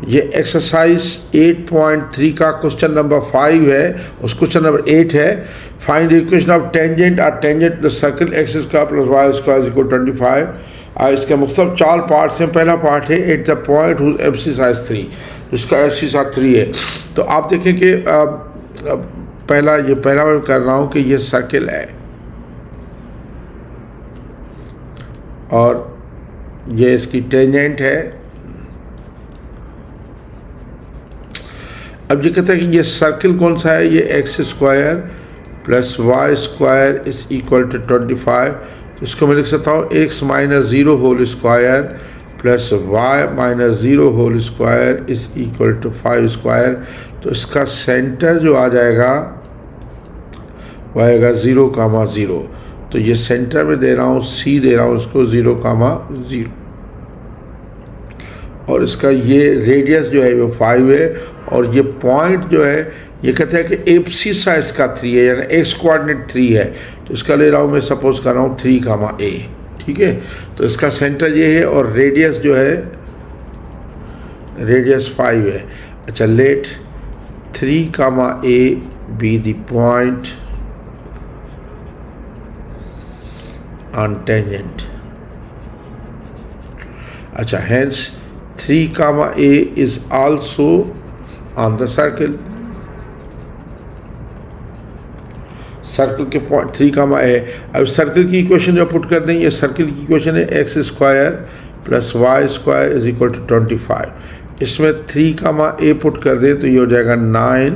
ये एक्सरसाइज 8.3 का question number 5 है, उस क्वेश्चन नंबर 8 है, find the equation of tangent और tangent the circle x square plus y square is equal 25। इसके मुख्तलिफ 4 पार्ट्स हैं। पहला पार्ट है at the point whose abscissa 3, जिसका एब्सिस 3 है। तो आप देखें कि पहला मैं कर रहा हूँ कि ये सर्कल है और ये इसकी टेंजेंट है। अब ये कहता है कि ये सर्कल कौन सा है, ये x square plus y square is equal to 25। तो इसको मैं लिख सकता हूँ x minus 0 whole square plus y minus 0 whole square is equal to 5 square. तो इसका सेंटर जो आ जाएगा वो आएगा 0,0। तो ये सेंटर में दे रहा हूँ, सी दे रहा हूँ उसको 0,0, और इसका ये रेडियस जो है वो 5 है, और ये पॉइंट जो है ये कहते हैं कि एब्सिस साइज का 3 है, यानी एक्स कोऑर्डिनेट 3 है। तो इसका ले रहा हूँ मैं, सपोज कर रहा हूँ 3,a, ठीक है। तो इसका सेंटर ये है और रेडियस जो है रेडियस 5 है। अच्छा, let 3,a be the point on tangent. अच्छा, hence 3,a is also on the circle के पॉइंट 3,a। अब सर्कल की इक्वेशन जो पुट कर दें, ये सर्कल की इक्वेशन है x square plus y square is equal to 25। इसमें 3,a पुट कर दें तो ये हो जाएगा 9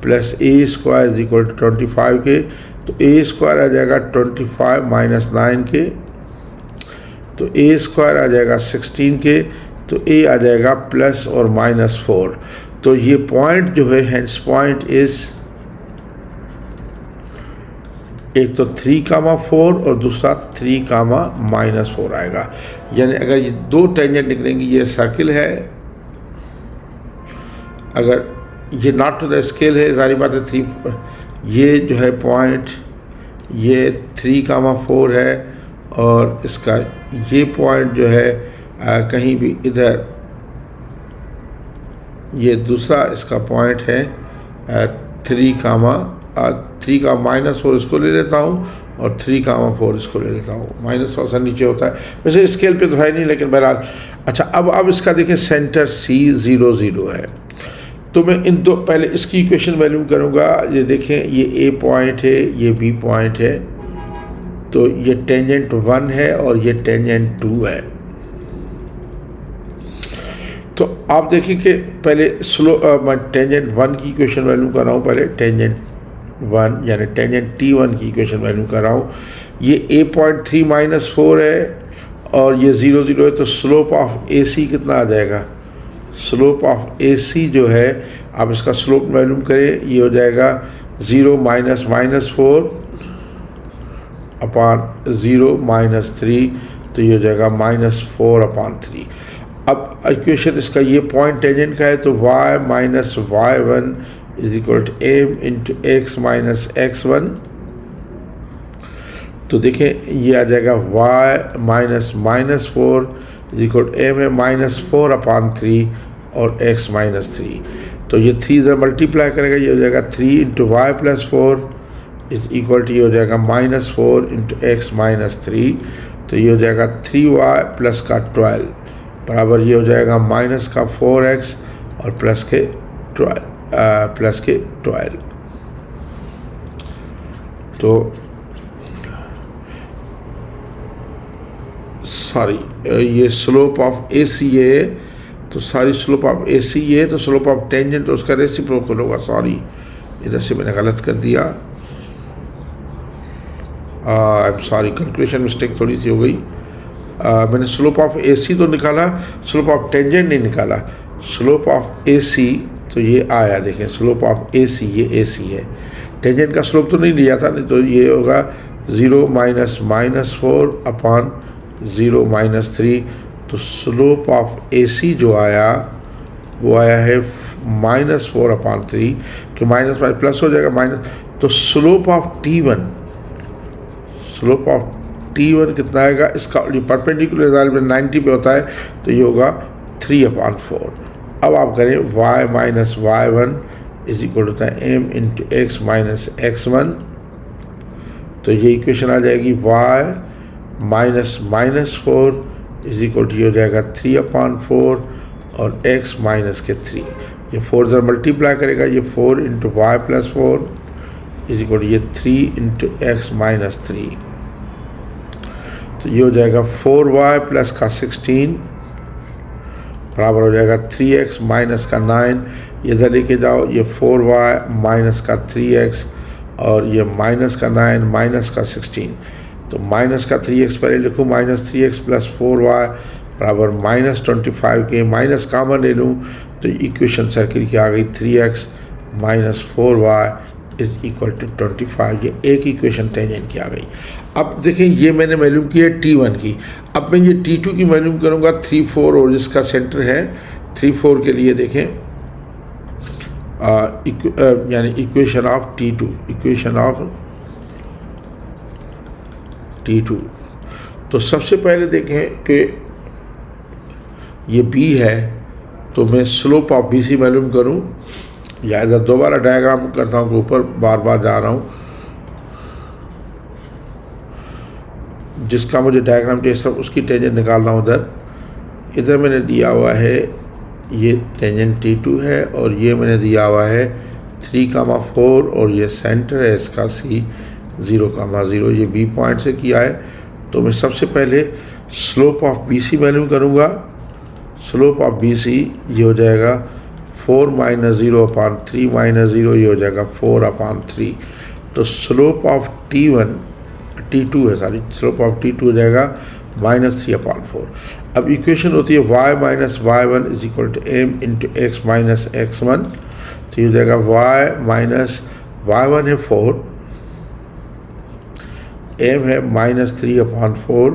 plus a square is equal to 25 के। तो a स्क्वायर आ जाएगा 25 माइनस 9 के, तो a स्क्वायर आ जाएगा 16 के। तो a आ जाएगा प्लस और माइनस 4। तो ये पॉइंट जो है, हेंस पॉइंट इज एक तो 3,4 और दूसरा 3,-4 आएगा। यानी अगर ये दो टेंजेंट निकलेंगी, ये सर्कल है, अगर ये नॉट टू द स्केल है, सारी बात है 3, ये जो है पॉइंट ये 3,4 है, और इसका ये पॉइंट जो है कहीं भी इधर, ये दूसरा इसका पॉइंट है 3,-4 इसको ले लेता हूँ और 3,4 इसको ले लेता हूँ। माइनस थोड़ा सा नीचे होता है, वैसे स्केल पे तो है नहीं, लेकिन बहरहाल। अच्छा, अब इसका देखें सेंटर C 0, 0 है। तो मैं इन दो, पहले इसकी इक्वेशन वैल्यू करूँगा। ये देखें, ये A पॉइंट है, ये B पॉइंट है, तो ये टेंजेंट 1 है और ये टेंजेंट 2 है। तो आप देखिए कि पहले मैं टेंजेंट 1 की इक्वेशन वैल्यू कर रहा हूँ। पहले टेंजेंट 1 यानी टेंजेंट T1 की इक्वेशन वैल्यू कर रहा हूँ। ये A पॉइंट 3 माइनस 4 है और ये 0, 0 है। तो स्लोप ऑफ AC कितना आ जाएगा? स्लोप ऑफ AC जो है, आप इसका स्लोप वैल्यू करें, ये हो जाएगा 0 माइनस -4 अपॉन 0 माइनस 3, तो ये हो जाएगा -4/3। अब इक्वेशन इसका ये पॉइंट टेंजेंट का है, तो y minus y1 is equal to m into x minus x1। तो देखें, ये आ जाएगा y minus -4 is equal to m है -4/3 और x माइनस 3। तो ये 3 इधर मल्टीप्लाई करेगा, ये हो जाएगा 3 into y plus 4 is equal to, ये हो जाएगा -4 इंटू एक्स माइनस 3। तो ये हो जाएगा 3y प्लस का 12 बराबर, ये हो जाएगा माइनस का 4x और प्लस के 12। तो सॉरी, ये स्लोप ऑफ AC है, तो सारी स्लोप ऑफ AC है, तो स्लोप ऑफ टेंजेंट तो उसका रेसिप्रोकल होगा। सॉरी, इधर से मैंने गलत कर दिया, I am sorry, calculation mistake थोड़ी सी हो गई। मैंने स्लोप ऑफ AC तो निकाला, स्लोप ऑफ टेंजेंट नहीं निकाला। स्लोप ऑफ AC तो ये आया, देखें स्लोप ऑफ AC, ये AC है, टेंजेंट का स्लोप तो नहीं लिया था, नहीं तो ये होगा 0 माइनस -4 अपॉन 0 माइनस 3। तो स्लोप ऑफ AC जो आया वो आया है -4/3, कि माइनस प्लस हो जाएगा माइनस। तो स्लोप ऑफ T1 कितना आएगा? इसका परपेंडिकुलर में 90 पे होता है, तो ये होगा 3/4। अब आप करें y minus y1 is equal होता है m into x minus x1, तो ये इक्वेशन आ जाएगी y minus minus 4 is equal to ये हो जाएगा 3/4 और x माइनस के 3, ये 4 जरा मल्टीप्लाई करेगा, ये 4 into y plus 4 is equal to ये 3 इंटू एक्स माइनस 3, तो ये हो जाएगा 4y प्लस का 16 बराबर हो जाएगा 3x माइनस का 9, ये इधर लेके जाओ, ये 4y माइनस का 3x और ये माइनस का 9 माइनस का 16, तो माइनस का 3x पहले लिखूँ, माइनस 3x प्लस 4y बराबर माइनस 25 के माइनस कॉमन ले लूँ तो इक्वेशन सर्किल की आ गई 3x minus 4y is equal to 25, ये एक इक्वेशन टेंजेंट की आ गई। अब देखें ये मैंने मालूम की है T1 की, अब मैं ये T2 की मालूम करूँगा 3, 4 और जिसका सेंटर है 3, 4 के लिए देखें यानी equation of T2, equation of T2, तो सबसे पहले देखें कि ये B है तो मैं स्लोप ऑफ BC मालूम करूँ या इधर दोबारा डायग्राम करता हूँ कि ऊपर बार बार जा रहा हूँ, जिसका मुझे डायग्राम चाहिए सब उसकी टेंजेंट निकाल रहा हूँ। इधर मैंने दिया हुआ है ये टेंजेंट T2 है और ये मैंने दिया हुआ है 3,4 और ये सेंटर है इसका C 0,0, ये B पॉइंट से किया है। तो मैं सबसे पहले स्लोप ऑफ BC मालूम करूँगा, स्लोप ऑफ BC ये हो जाएगा 4 माइनस 0/3 माइनस 0, ये हो जाएगा 4/3, तो स्लोप ऑफ T2 है सॉरी, स्लोप ऑफ T2 हो जाएगा माइनस 3/4। अब इक्वेशन होती है y minus y1 is equal to m into x minus x1, तो ये हो जाएगा y माइनस y1 है 4, m है माइनस 3/4,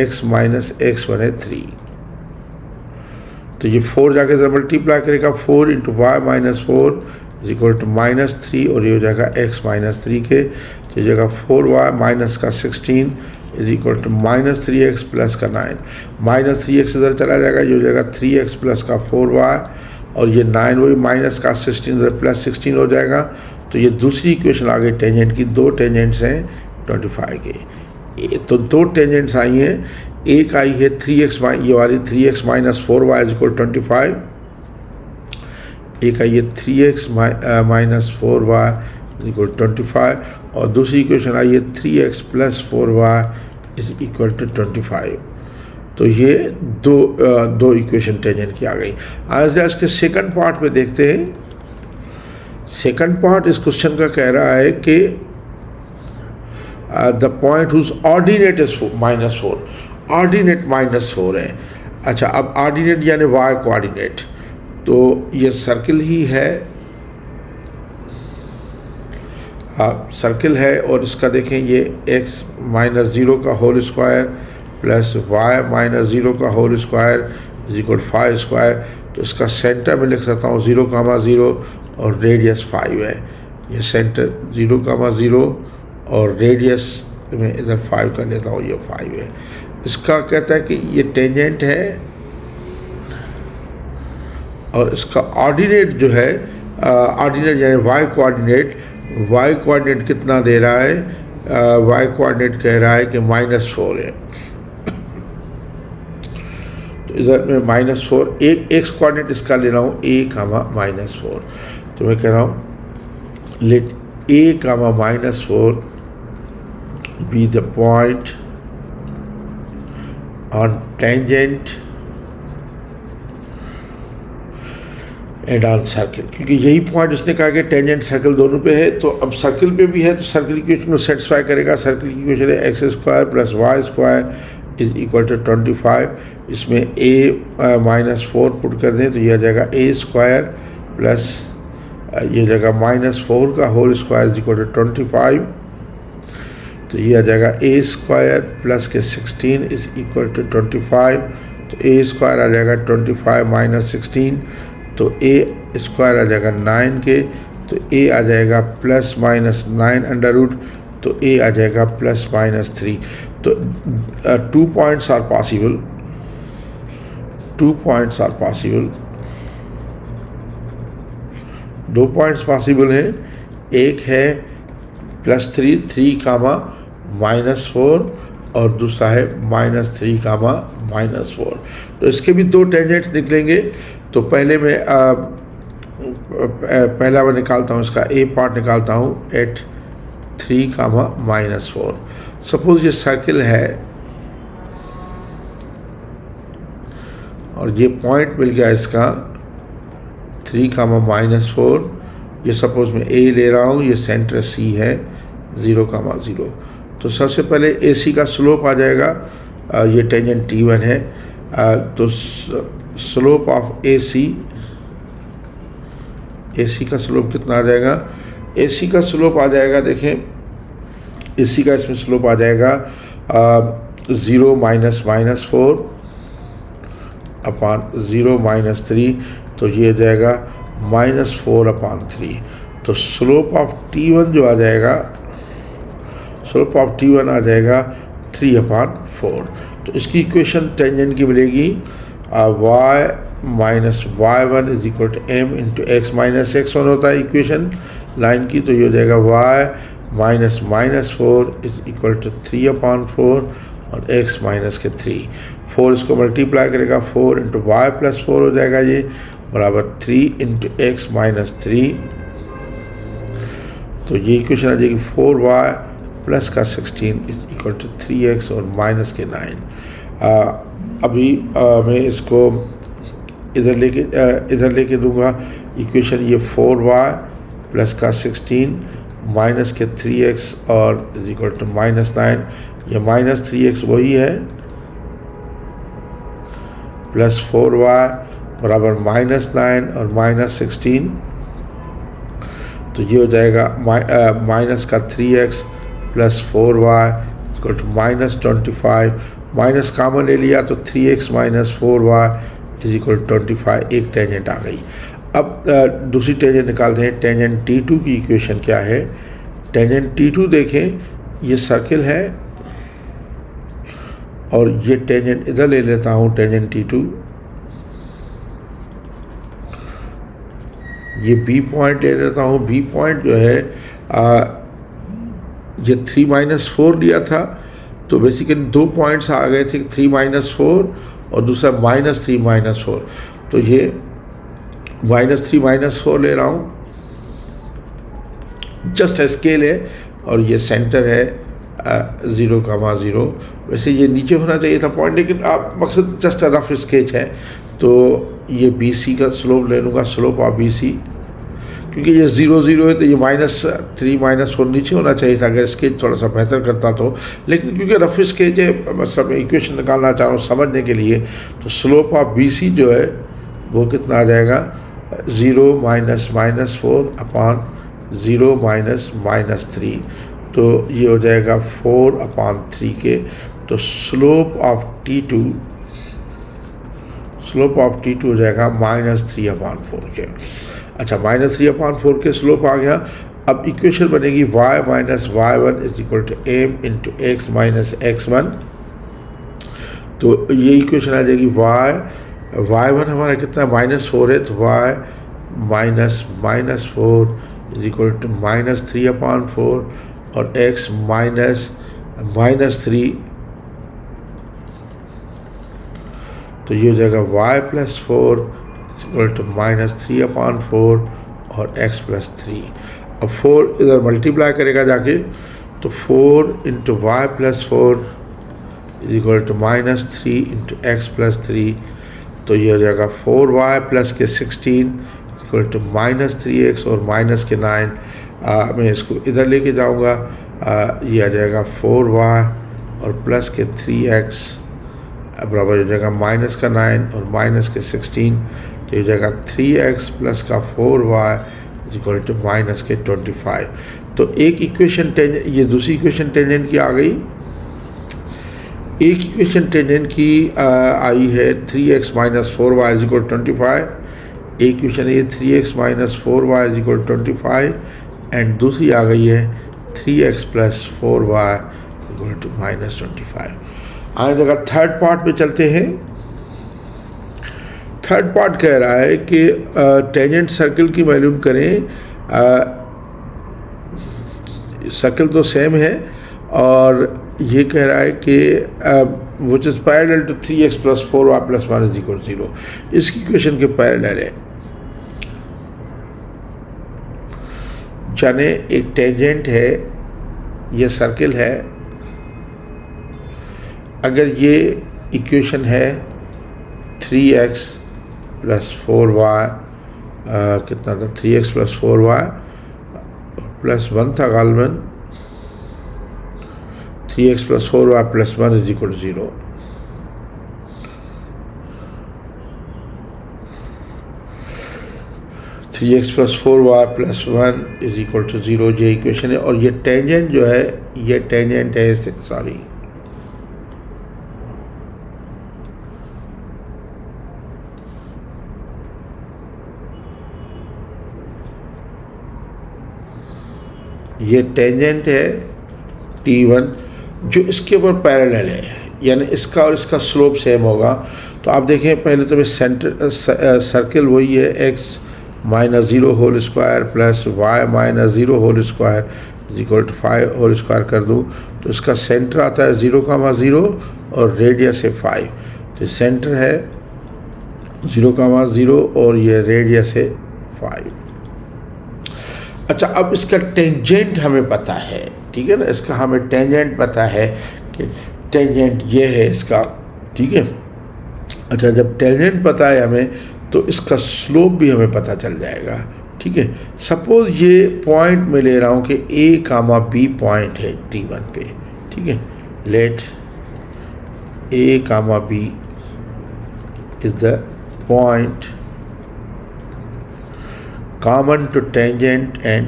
x माइनस x1 है 3, तो ये 4 जाके जरा मल्टीप्लाई करेगा, 4 into y minus 4 is equal to minus 3 और ये हो जाएगा x माइनस 3 के, तो ये जगह 4y माइनस का 16 is equal to minus 3x plus का 9, माइनस 3x इधर चला जाएगा, ये हो जाएगा 3x प्लस का 4y और ये 9 वही माइनस का 16 इधर प्लस 16 हो जाएगा। तो ये दूसरी इक्वेशन आ गई टेंजेंट की, दो टेंजेंट्स हैं 25 के, तो दो टेंजेंट्स आई हैं, एक आई है 3x ये वाली 3x minus 4y is equal 25, एक आई है 3x minus 4y is equal 25 और दूसरी इक्वेशन आई है 3x plus 4y is equal to 25। तो ये दो इक्वेशन टेंजेंट की आ गई। आज के सेकंड पार्ट में देखते हैं। सेकंड पार्ट इस क्वेश्चन का कह रहा है कि the point whose ordinate is -4, ordinate -4 है। अच्छा, अब ऑर्डिनेट यानी वाई कोऑर्डिनेट, तो ये सर्किल ही है, सर्किल है और इसका देखें ये x माइनस 0 का whole square plus y minus 0 का whole square is equal 5 square, तो इसका सेंटर में लिख सकता हूँ 0,0 और रेडियस 5 है। ये सेंटर 0,0 और रेडियस में इधर 5 कर लेता हूँ, ये 5 है। इसका कहता है कि ये टेंजेंट है और इसका ऑर्डिनेट जो है, ऑर्डिनेट यानी वाई कोऑर्डिनेट कितना दे रहा है, वाई कोऑर्डिनेट कह रहा है कि -4 है। तो इधर में -4, एक एक्स कोऑर्डिनेट इसका ले रहा हूँ a,-4, तो मैं कह रहा हूँ let a,-4 be the point on tangent and on circle, क्योंकि यही पॉइंट उसने कहा कि टेंजेंट सर्किल दोनों पे है। तो अब सर्किल पे भी है तो सर्किल की इक्वेशन को सेटिस्फाई करेगा। सर्किल की इक्वेशन है x² plus y² is equal to 25। इसमें a-4 पुट कर दें तो यह आ जाएगा a² प्लस ये जगह -4 का whole square is equal to 25, तो ये आ जाएगा a² प्लस के 16 इज इक्वल टू 25, तो a² आ जाएगा 25 माइनस 16, तो a² आ जाएगा 9 के, तो a आ जाएगा प्लस माइनस 9 अंडर रूट, तो a आ जाएगा प्लस माइनस 3। तो 2 points are possible, 2 points are possible दो पॉइंट्स पॉसिबल हैं, एक है +3 3 कामा -4 और दूसरा है -3 कामा -4। तो इसके भी दो टेंजेंट निकलेंगे। तो पहले मैं निकालता हूँ, इसका ए पार्ट निकालता हूँ एट 3 कामा -4। सपोज ये सर्किल है और ये पॉइंट मिल गया इसका 3 कामा -4। ये सपोज मैं ए ले रहा हूँ, ये सेंटर सी है 0 कामा 0। तो सबसे पहले ए सी का स्लोप आ जाएगा, ये टेंजेंट T1 है। तो स्लोप ऑफ ए सी का स्लोप कितना आ जाएगा? ए सी का स्लोप आ जाएगा, देखें ए सी का इसमें स्लोप आ जाएगा 0 -4 अपॉन 0 -3। तो ये हो जाएगा -4/3। तो स्लोप ऑफ T1 जो आ जाएगा, स्लोप ऑफ T1 आ जाएगा 3/4। तो इसकी इक्वेशन टेंजेंट की मिलेगी y minus y1 is equal to m into x minus x1 होता है इक्वेशन लाइन की। तो ये हो जाएगा y minus -4 is equal to 3/4 और x माइनस के 3। 4 इसको मल्टीप्लाई करेगा, 4 इंटू वाई प्लस 4 हो जाएगा, ये बराबर 3 इंटू एक्स माइनस 3। तो ये इक्वेशन आ जाएगी 4y प्लस का 16 इज इक्वल टू 3x और माइनस के 9। अभी मैं इसको इधर लेके दूंगा इक्वेशन, ये 4y प्लस का 16 माइनस के 3x और इज इक्वल टू -9। ये -3x वही है, प्लस 4y बराबर -9 और -16। तो ये हो जाएगा माइनस का 3x plus 4y equal to -25। Minus common ले लिया तो 3x minus 4y is equal to 25। एक टेंजेंट आ गई। अब दूसरी टेंजेंट निकालते हैं। टेंजेंट T2 की इक्वेशन क्या है? टेंजेंट T2 देखें, ये सर्किल है और ये टेंजेंट इधर ले लेता हूँ, टेंजेंट T2। ये B पॉइंट ले लेता हूँ। B पॉइंट जो है ये 3 - 4 लिया था, तो बेसिकली दो पॉइंट्स आ गए थे, 3 - 4 और दूसरा -3 - 4। तो ये -3 - 4 ले रहा हूँ, जस्ट स्केल है और ये सेंटर है 0, 0। वैसे ये नीचे होना चाहिए था पॉइंट, लेकिन आप मकसद जस्ट रफ स्केच है। तो ये BC का स्लोप ले लूँगा, स्लोप ऑफ BC, क्योंकि ये 0, 0 है तो ये -3 - 4 नीचे होना चाहिए था अगर स्केच थोड़ा सा बेहतर करता तो। लेकिन क्योंकि रफ स्केच है, मतलब मैं इक्वेशन निकालना चाह रहा हूँ समझने के लिए, तो स्लोप ऑफ BC जो है वो कितना आ जाएगा? 0 - -4 अपॉन 0 - -3। तो ये हो जाएगा 4/3 के। तो स्लोप ऑफ T2 हो जाएगा -3/4 के। अच्छा, -3/4 के स्लोप आ गया। अब इक्वेशन बनेगी y minus y1 is equal to m into x minus x1। तो ये इक्वेशन आ जाएगी y1 हमारा कितना -4 है, तो y minus -4 is equal to -3/4 और x माइनस -3। तो ये हो जाएगा y प्लस 4 इक्वल टू -3/4 और x प्लस 3। अब 4 इधर मल्टीप्लाई करेगा जाके, तो 4 into y plus 4 is equal to -3 into x plus 3। तो ये हो जाएगा 4y प्लस के 16 इक्वल टू -3x और माइनस के 9। मैं इसको इधर लेके जाऊंगा, ये आ जाएगा 4y और प्लस के 3x बराबर हो जाएगा माइनस का 9 और माइनस के 16। तो हो जाएगा 3x प्लस का 4y is equal to minus के 25। तो एक इक्वेशन टेंजेंट, ये दूसरी इक्वेशन टेंजेंट की आ गई। एक इक्वेशन टेंजेंट की आई है 3x minus 4y is equal 25। एक इक्वेशन है 3x minus 4y is equal 25 and दूसरी आ गई है 3x plus 4y equal to -25। आगे जगह थर्ड पार्ट पे चलते हैं। थर्ड पार्ट कह रहा है कि टेंजेंट सर्कल की मालूम करें। सर्कल तो सेम है और ये कह रहा है कि which is parallel to 3x + 4y + 1 = 0। इसकी इक्वेशन के पैरेलल है, यानी एक टेंजेंट है, ये सर्कल है। अगर ये इक्वेशन है 3x + 4y, कितना था, 3x + 4y + 1 था गालबन, 3x + 4y + 1 = 0। Three x + 4y + 1 = 0 ये इक्वेशन है। और ये टेंजेंट जो है, ये टेंजेंट है, सॉरी ये टेंजेंट है T1 जो इसके ऊपर पैरेलल है, यानी इसका और इसका स्लोप सेम होगा। तो आप देखें, पहले तो मैं सेंटर सर्कल वही है, x - 0 whole square + y - 0 whole square = 5 whole square कर दूँ तो इसका सेंटर आता है 0,0 और रेडियस है 5। तो सेंटर है 0,0 और ये रेडियस है 5। अच्छा, अब इसका टेंजेंट हमें पता है, ठीक है ना, इसका हमें टेंजेंट पता है कि टेंजेंट ये है इसका, ठीक है। अच्छा, जब टेंजेंट पता है हमें तो इसका स्लोप भी हमें पता चल जाएगा, ठीक है। सपोज ये पॉइंट मैं ले रहा हूँ कि A, B पॉइंट है T1 पे, ठीक है। Let A, B is the point common to tangent and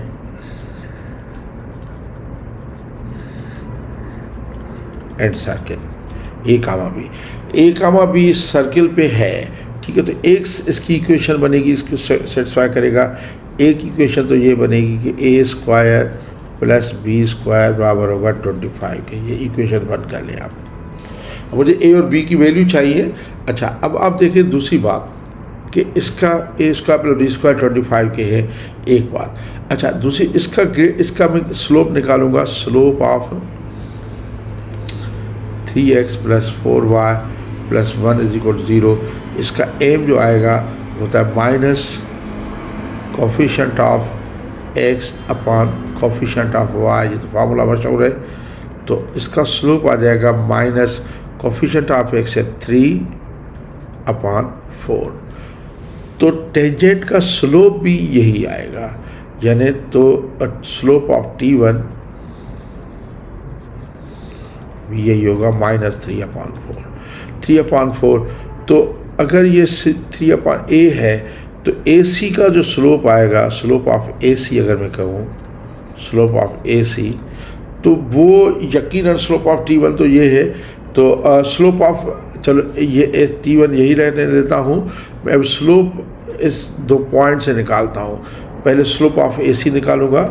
circle A, B circle पे है, ठीक है। तो एक इसकी इक्वेशन बनेगी, इसको सेटिस्फाई करेगा। एक इक्वेशन तो ये बनेगी कि A² + B² बराबर होगा 25 के। ये इक्वेशन बन कर लें आप। मुझे A और B की वैल्यू चाहिए। अच्छा, अब आप देखिए दूसरी बात कि इसका A² + B² 25 के है, एक बात। अच्छा, दूसरी इसका मैं स्लोप निकालूंगा, स्लोप ऑफ 3x + 4y + 1 = 0। इसका एम जो आएगा होता है minus coefficient of x upon coefficient of y, ये तो फार्मूला मशहूर है। तो इसका स्लोप आ जाएगा माइनस कोफिशिएंट ऑफ x है 3/4। तो टेंजेंट का स्लोप भी यही आएगा, यानी तो स्लोप ऑफ T1 भी यही होगा -3/4। 3/4। तो अगर ये 3/A है तो AC का जो स्लोप आएगा, स्लोप ऑफ AC अगर मैं कहूँ स्लोप ऑफ AC, तो वो यकीनन स्लोप ऑफ T1 तो ये है। तो स्लोप ऑफ, चलो ये T1 यही रहने देता हूँ मैं। अब स्लोप इस दो पॉइंट से निकालता हूँ। पहले स्लोप ऑफ AC निकालूंगा,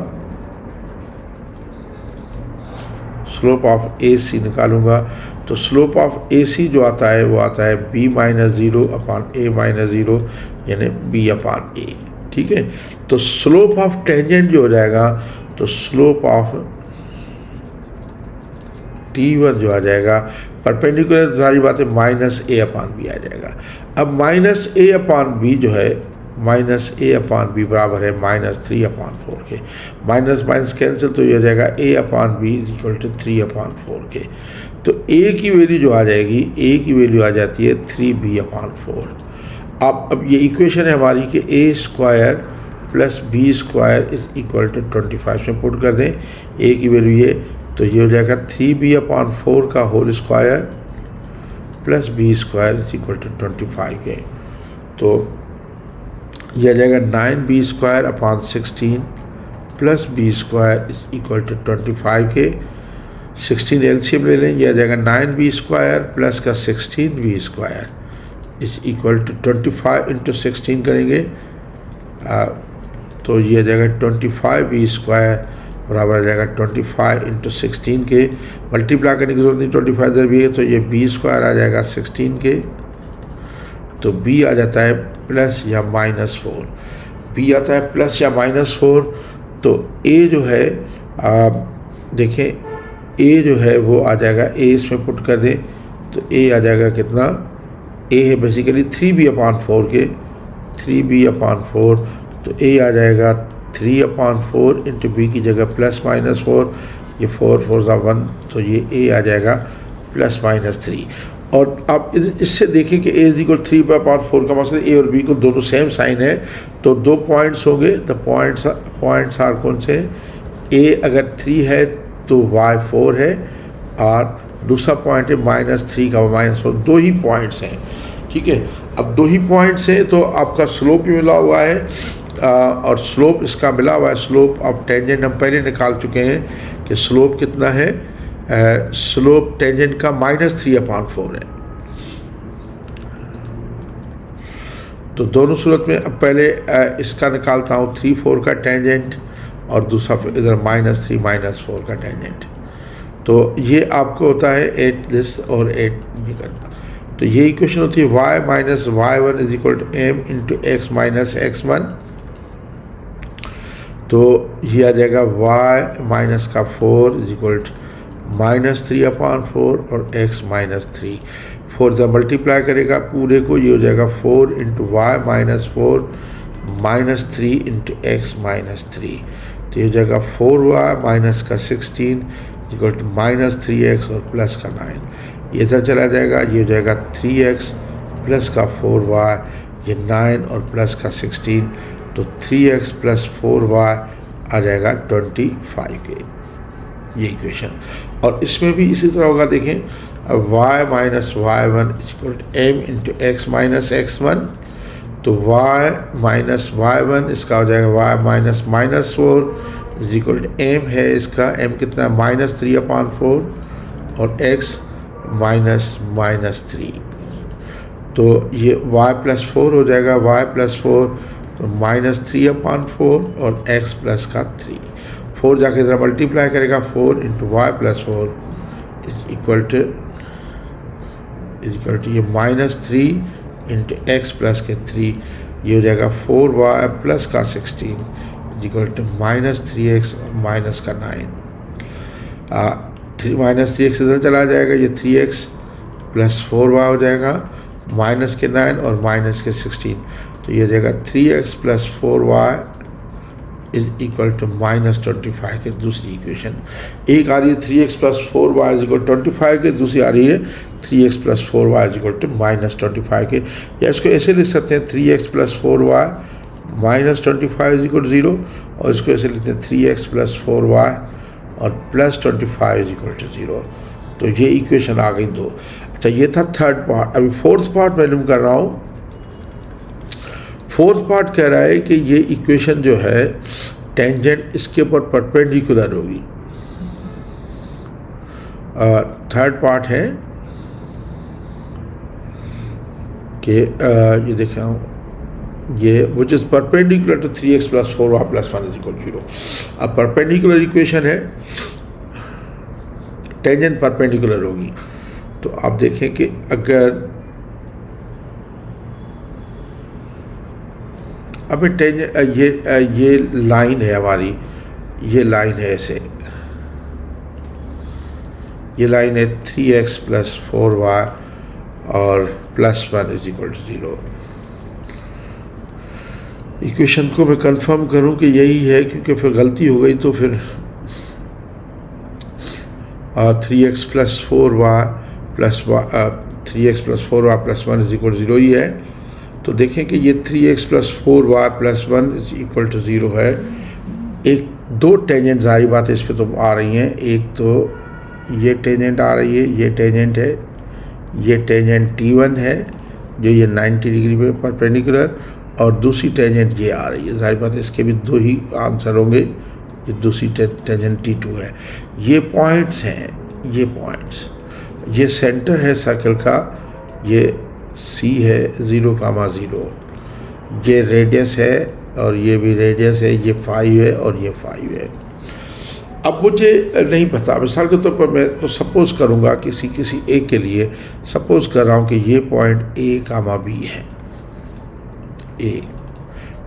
स्लोप ऑफ AC निकालूंगा। तो स्लोप ऑफ AC जो आता है वो आता है B - 0/A - 0, यानी B/A, ठीक है। तो स्लोप ऑफ टेंजेंट जो हो जाएगा, तो स्लोप ऑफ T1 जो आ जाएगा परपेंडिकुलर, सारी बातें -A/B आ जाएगा। अब -A/B जो है, -A/B बराबर है -3/4 के। माइनस माइनस कैंसिल, तो ये हो जाएगा A/B = 3/4 के। तो A की वैल्यू जो आ जाएगी, A की वैल्यू आ जाती है 3B/4। अब ये इक्वेशन है हमारी कि A² + B² = 25 में पुट कर दें A की वैल्यू ये, तो ये हो जाएगा 3B/4 का होल स्क्वायर + B² = 25 के। तो यह आ जाएगा 9B²/16 + B² = 25 के। 16 LCM ले लें, यह आ जाएगा 9B² + का 16B² = 25 × 16 करेंगे तो ये आ जाएगा 25B² बराबर आ जाएगा 25 × 16 के। मल्टीप्लाई करने की जरूरत नहीं, 25 इधर भी है, तो ये B² आ जाएगा 16 के। तो बी आ जाता है प्लस या -4, बी आता है प्लस या -4। तो ए जो है देखें ए जो है वो आ जाएगा, ए इसमें पुट कर दें तो ए आ जाएगा कितना, ए है बेसिकली 3b/4 के 3b/4, तो ए आ जाएगा 3/4 इंटू बी की जगह +-4, ये 4 4 1, तो ये ए आ जाएगा +-3। और आप इससे देखें कि ए इक्वल 3/4 का मतलब ए और बी को दोनों सेम साइन है, तो 2 पॉइंट्स होंगे। तो पॉइंट्स आर कौन से, ए अगर 3 है तो y 4 है, और दूसरा पॉइंट है -3 का -4, 2 ही पॉइंट्स हैं, ठीक है। अब 2 ही पॉइंट्स हैं तो आपका स्लोप भी मिला हुआ है, और स्लोप इसका मिला हुआ है, स्लोप ऑफ टेंजेंट हम पहले निकाल चुके हैं कि स्लोप कितना है, स्लोप टेंजेंट का -3/4 है। तो दोनों सूरत में अब पहले इसका निकालता हूँ 3 4 का टेंजेंट, और दूसरा इधर -3 -4 का टेंजेंट। तो ये आपको होता है 8 दिस और 8 ये करना। तो ये इक्वेशन होती है y - y1 = m × x - x1। तो ये आ जाएगा y - का 4 = -3/4 और x -3। 4 जब मल्टीप्लाई करेगा पूरे को, ये हो जाएगा 4 × y - 4 -3 × x -3। तो ये हो जाएगा 4y - का 16 = -3x और प्लस का 9। ये इधर चला जाएगा, ये हो जाएगा 3x प्लस का 4y, ये 9 और प्लस का 16, तो 3x + 4y आ जाएगा 25 के, ये इक्वेशन। और इसमें भी इसी तरह होगा, देखें y - y1 = m × x - x1। तो y - y1 इसका हो जाएगा y - -4 = m है, इसका m कितना है -3/4 और x -3। तो ये y + 4 हो जाएगा, y + 4 तो -3/4 और x प्लस का 3। 4 जाके ज़रा मल्टीप्लाई करेगा, 4 × y + 4 इक्वल टू ये -3 × x प्लस के 3, ये हो जाएगा 4y प्लस का 16 = -3x और माइनस का 9। -3x इधर चला जाएगा, ये 3x + 4y हो जाएगा, माइनस के 9 और माइनस के 16, तो ये हो जाएगा 3x + 4y = -25 के दूसरी इक्वेशन। एक आ रही है 3x + 4y = 25 के, दूसरी आ रही है 3x + 4y = -25 के। या इसको ऐसे लिख सकते हैं 3x + 4y -25 = 0, और इसको ऐसे लिखते हैं 3x + 4y और +25 = 0। तो ये इक्वेशन आ गई 2। अच्छा, ये था थर्ड पार्ट। अभी फोर्थ पार्ट मैं कर रहा हूँ। फोर्थ पार्ट कह रहा है कि ये इक्वेशन जो है टेंजेंट इसके ऊपर परपेंडिकुलर होगी। थर्ड पार्ट है कि ये देख रहा हूँ, ये which is perpendicular to 3x + 4y + 1 = 0। अब परपेंडिकुलर इक्वेशन है, टेंजेंट परपेंडिकुलर होगी। तो आप देखें कि अगर अभी टेंजेंट ये लाइन है हमारी, ये लाइन है ऐसे, ये लाइन है 3x + 4y और +1 = 0। इक्वेशन को मैं कंफर्म करूं कि यही है, क्योंकि फिर गलती हो गई तो फिर 3x + 4y + 1 = 0 ही है। तो देखें कि ये 3x + 4y + 1 = 0 है। एक 2 टेंजेंट ज़ाहिर बात है इस पर तो आ रही हैं। एक तो ये टेंजेंट आ रही है, ये टेंजेंट है, ये टेंजेंट T1 है जो ये 90 डिग्री पे परपेंडिकुलर, और दूसरी टेंजेंट ये आ रही है। ज़ाहिर बात है इसके भी 2 ही आंसर होंगे। ये दूसरी टेंजेंट T2 है। ये पॉइंट्स हैं, ये पॉइंट्स, ये सेंटर है सर्कल का, ये C है 0,0, ये रेडियस है और ये भी रेडियस है, ये 5 है और ये 5 है। अब मुझे नहीं पता, मिसाल के तौर पर मैं तो सपोज़ करूँगा किसी एक के लिए सपोज़ कर रहा हूँ कि ये पॉइंट A, B है। ए,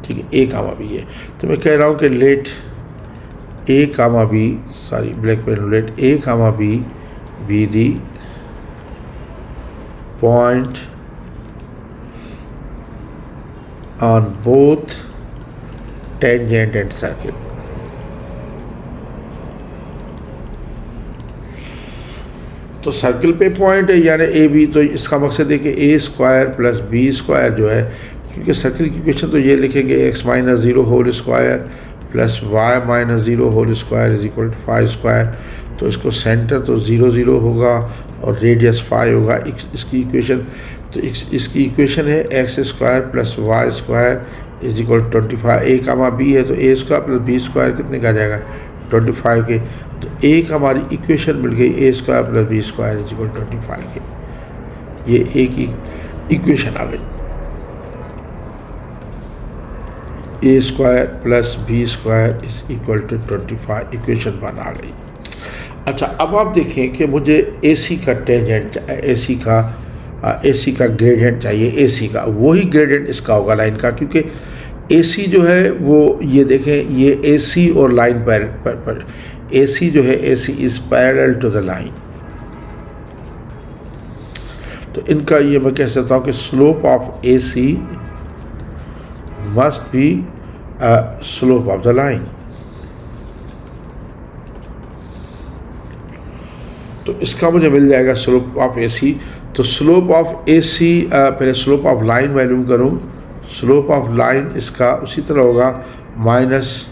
ठीक है, ए कामा बी है। तो मैं कह रहा हूँ कि let A comma B, sorry black pen, let A comma B be the point on both tangent and circle। तो सर्कल पे पॉइंट है यानी ए बी, तो इसका मकसद है कि A square plus B square जो है, क्योंकि सर्कल की इक्वेशन तो ये लिखेंगे x minus zero whole square plus y minus zero whole square is equal to 5 square. तो इसको सेंटर तो 0 0 होगा और रेडियस 5 होगा। इसकी इक्वेशन, तो इसकी इक्वेशन है x square plus y square is equal 25। A comma B है तो A square plus B square कितने का आ जाएगा 25 के। तो एक हमारी इक्वेशन मिल गई a square plus B square is equal 25 के। ये ए की इक्वेशन आ गई, a square plus B square is equal to 25, equation 1 आ गई। अच्छा, अब आप देखें कि मुझे AC का टेंजेंट, AC का ग्रेडियंट चाहिए, AC का वही ग्रेडियंट इसका होगा लाइन का, क्योंकि AC जो है वो ये देखें, ये AC और लाइन पर AC जो है AC is parallel to the line. तो इनका ये मैं कह सकता हूँ कि slope of AC must be slope of the line. तो इसका मुझे मिल जाएगा स्लोप ऑफ AC। तो स्लोप ऑफ AC, पहले स्लोप ऑफ लाइन वैल्यूम करूँ, स्लोप ऑफ लाइन इसका उसी तरह होगा minus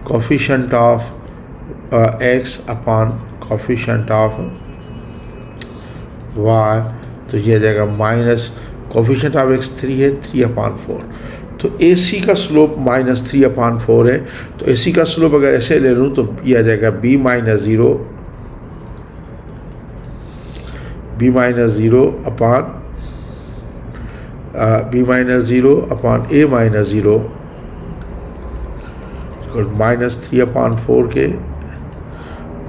coefficient of x upon coefficient of y। तो ये आ जाएगा माइनस कोफिशिएंट ऑफ x 3 है, 3/4। तो AC का स्लोप माइनस 3/4 है। तो AC का स्लोप अगर ऐसे ले लूँ तो ये आ जाएगा b minus zero upon b minus zero upon a minus zero minus 3/4 के।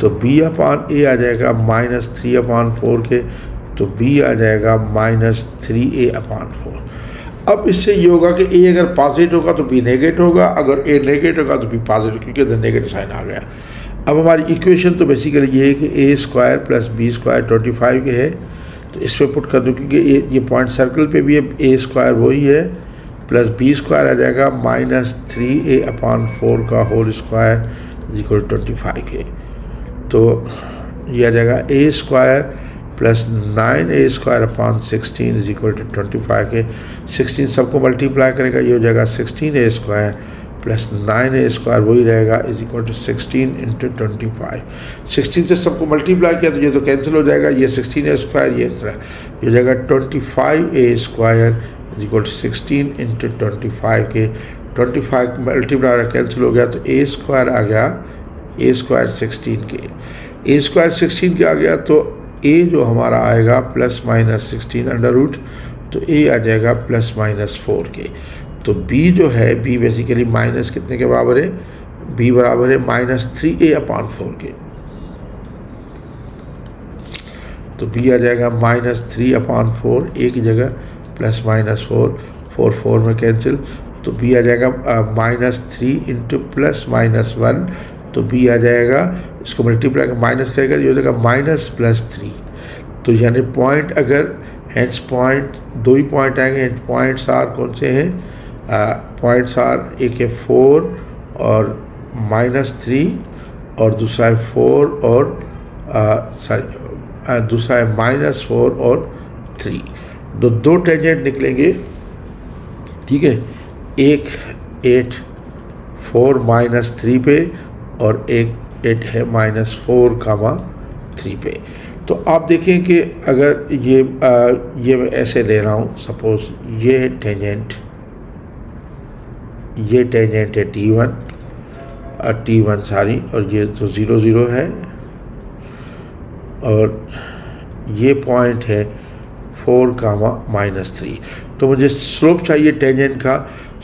तो b अपॉन a आ जाएगा माइनस 3/4 के, तो b आ जाएगा माइनस 3a/4। अब इससे ये होगा कि a अगर पॉजिटिव होगा तो b नेगेटिव होगा, अगर a नेगेटिव होगा तो b पॉजिटिव, क्योंकि इधर नेगेटिव साइन आ गया। अब हमारी इक्वेशन तो बेसिकली ये है कि A square plus B square 25 के है। तो इस पर पुट कर दूँ, क्योंकि ये पॉइंट सर्कल पे भी है, ए स्क्वायर वही है प्लस बी स्क्वायर आ जाएगा माइनस 3a/4 का होल स्क्वायर इज इक्वल 25 के। तो ये आ जाएगा a square plus 9a square upon 16 is equal to 25 के। 16 सबको मल्टीप्लाई करेगा, ये हो जाएगा 16a square plus 9a square वही रहेगा इज इक्वल टू 16 इंटू 25। 16 से सबको मल्टीप्लाई किया तो ये तो कैंसिल हो जाएगा, ये 16a स्क्वायर ये इस तरह ये हो जाएगा 25a square is equal to 16 into 25 के। 25 मल्टीप्लाई कैंसिल हो गया तो a स्क्वायर आ गया, a स्क्वायर 16 के, a स्क्वायर 16 के आ गया। तो a जो हमारा आएगा प्लस माइनस 16 अंडर रूट, तो a आ जाएगा प्लस माइनस 4 के। तो b जो है, b बेसिकली माइनस कितने के बराबर है, b बराबर है माइनस 3a/4 के। तो b आ जाएगा माइनस 3/4, a की जगह प्लस माइनस 4, 4 में कैंसिल, तो b आ जाएगा माइनस 3 इंटू प्लस माइनस 1। तो b आ जाएगा, इसको मल्टीप्लाई माइनस करेगा, ये हो जाएगा माइनस प्लस 3। तो यानी पॉइंट अगर हैंड्स पॉइंट, दो ही पॉइंट आएंगे, हैंड पॉइंट्स आर कौन से हैं, पॉइंट्स आर एक है 4 और माइनस 3 और दूसरा है 4 और दूसरा है माइनस 4 और 3। दो टेंजेंट निकलेंगे, ठीक है, एक 8 4 माइनस 3 पे और एक 8 है माइनस 4, 3 पे। तो आप देखें कि अगर ये मैं ऐसे ले रहा हूँ, सपोज ये है टेंजेंट, ये टेंजेंट है T1 सारी, और ये तो 0 0 है, और ये पॉइंट है 4, -3। तो मुझे स्लोप चाहिए टेंजेंट का।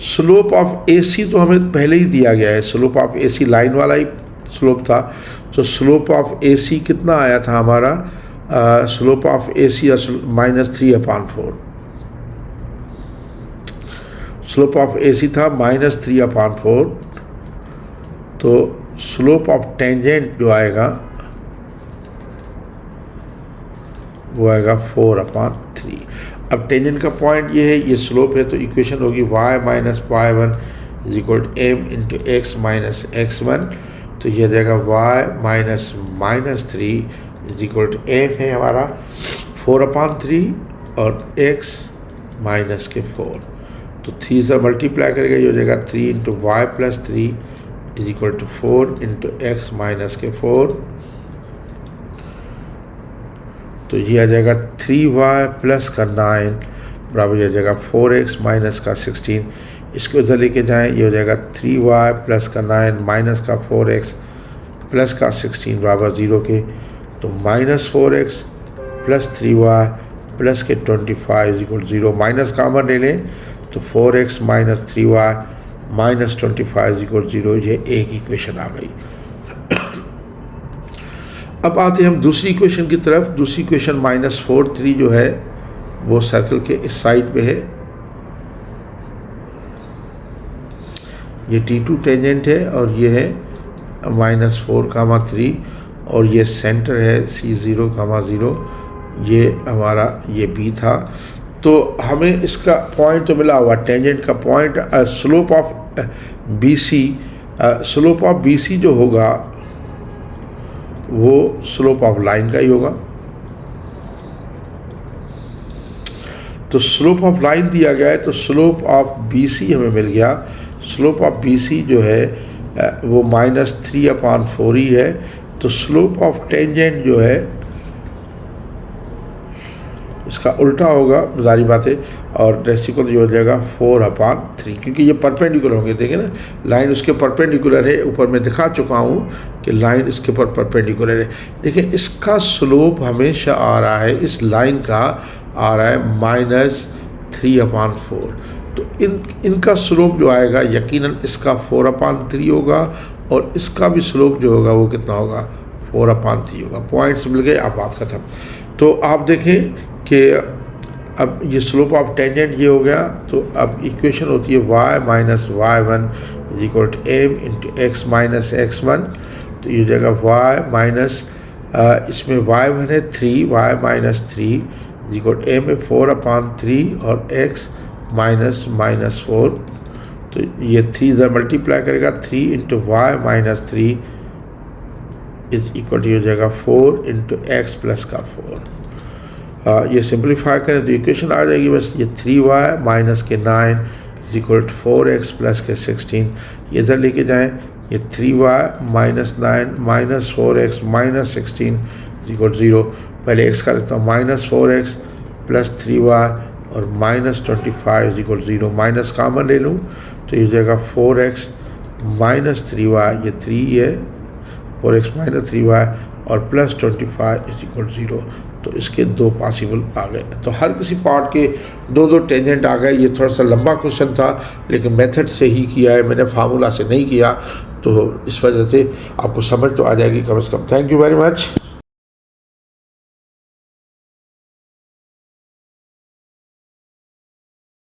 स्लोप ऑफ AC तो हमें पहले ही दिया गया है, स्लोप ऑफ AC लाइन वाला ही स्लोप था। तो स्लोप ऑफ AC कितना आया था हमारा, slope of AC -3/4। Slope of AC था -3/4, तो स्लोप ऑफ टेंजेंट जो आएगा वो आएगा 4/3। अब टेंजेंट का पॉइंट ये है, ये स्लोप है, तो इक्वेशन होगी y - y1 = m × x - x1, तो ये जाएगा y - -3 = m है हमारा 4/3 और x -4, तो 3 से मल्टीप्लाई करेगा, ये हो जाएगा 3 × y + 3 = 4 × x - 4, तो ये आ जाएगा 3y + का 9 बराबर ये आ जाएगा 4x - का 16। इसको इधर लेके जाएं, ये हो जाएगा 3y + का 9 - का 4x + का 16 बराबर 0 के, तो -4x + 3y + के 25 = 0। माइनस कॉमन ले लें तो 4x - 3y - 25 = 0। ये एक इक्वेशन आ गई। अब आते हैं हम दूसरी इक्वेशन की तरफ। दूसरी इक्वेशन -4 3 जो है वो सर्कल के इस साइड पे है, ये T2 टेंजेंट है और ये है -4,3 और ये सेंटर है C0,0, ये हमारा ये B था। तो हमें इसका पॉइंट तो मिला हुआ, टेंजेंट का पॉइंट, स्लोप ऑफ BC जो होगा वो स्लोप ऑफ लाइन का ही होगा। तो स्लोप ऑफ लाइन दिया गया है, तो स्लोप ऑफ BC हमें मिल गया। स्लोप ऑफ BC जो है वो -3/4 ही है, तो स्लोप ऑफ टेंजेंट जो है इसका उल्टा होगा, जारी बात है, और रेसिकल जो हो जाएगा 4/3, क्योंकि ये परपेंडिकुलर होंगे। देखें ना, लाइन उसके परपेंडिकुलर है, ऊपर मैं दिखा चुका हूँ कि लाइन इसके ऊपर परपेंडिकुलर है। देखें इसका स्लोप हमेशा आ रहा है, इस लाइन का आ रहा है -3/4, तो इनका स्लोप जो आएगा यकीनन इसका 4/3 होगा और इसका भी स्लोप जो होगा वो कितना होगा, 4/3 होगा। पॉइंट्स मिल गए, आप बात खत्म। तो आप देखें कि अब ये स्लोप ऑफ टेंजेंट ये हो गया, तो अब इक्वेशन होती है y - y1 = m × x - x1, तो ये जगह y इसमें y1 है 3, y - 3 = m है 4/3 और x -4, तो ये 3 इधर मल्टीप्लाई करेगा, 3 × y - 3 = हो जाएगा 4 × x + का 4। ये सिंप्लीफाई करें तो इक्वेशन आ जाएगी बस, ये 3y - के 9 = 4x + के 16, ये इधर लेके जाएं, ये 3y - 9 - 4x - 16 = 0। पहले x का लेता हूँ, -4x + 3y और -25 = 0। माइनस कॉमन ले लूँ तो ये हो जाएगा 4x - 3y, ये 3 है, 4x - 3y और +25 = 0। तो इसके 2 पॉसिबल आ गए। तो हर किसी पार्ट के 2 टेंजेंट आ गए। ये थोड़ा सा लंबा क्वेश्चन था, लेकिन मेथड से ही किया है मैंने, फार्मूला से नहीं किया, तो इस वजह से आपको समझ तो आ जाएगी कम से कम। Thank you very much.